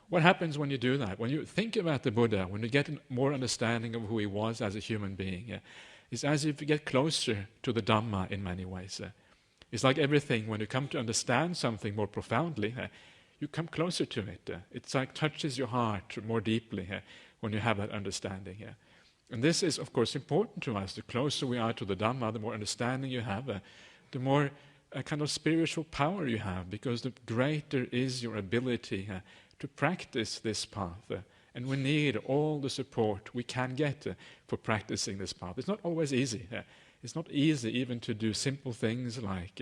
What happens when you do that? When you think about the Buddha, when you get more understanding of who he was as a human being, it's as if you get closer to the Dhamma in many ways. It's like everything, when you come to understand something more profoundly, you come closer to it. It's like touches your heart more deeply when you have that understanding. And this is, of course, important to us. The closer we are to the Dhamma, the more understanding you have, the more kind of spiritual power you have, because the greater is your ability to practice this path. And we need all the support we can get for practicing this path. It's not always easy. It's not easy even to do simple things like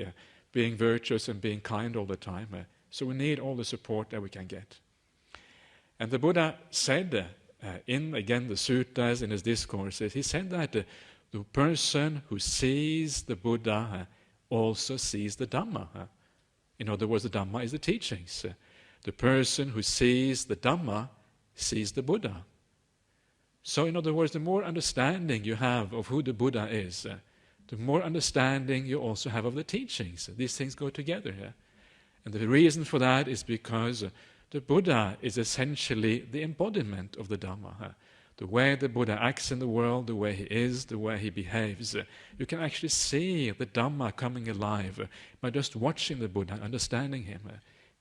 being virtuous and being kind all the time. So we need all the support that we can get. And the Buddha said in, again, the Suttas, in his discourses, he said that the person who sees the Buddha also sees the Dhamma. In other words, the Dhamma is the teachings. The person who sees the Dhamma sees the Buddha. So, in other words, the more understanding you have of who the Buddha is, the more understanding you also have of the teachings. These things go together. And the reason for that is because the Buddha is essentially the embodiment of the Dhamma. The way the Buddha acts in the world, the way he is, the way he behaves, you can actually see the Dhamma coming alive by just watching the Buddha, understanding him.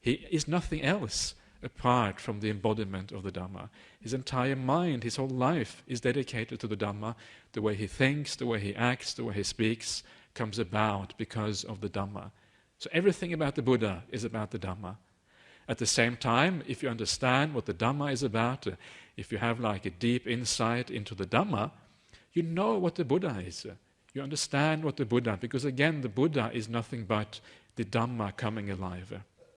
He is nothing else apart from the embodiment of the Dhamma. His entire mind, his whole life is dedicated to the Dhamma. The way he thinks, the way he acts, the way he speaks comes about because of the Dhamma. So everything about the Buddha is about the Dhamma. At the same time, if you understand what the Dhamma is about, if you have like a deep insight into the Dhamma, you know what the Buddha is. You understand what the Buddha, because again, the Buddha is nothing but the Dhamma coming alive.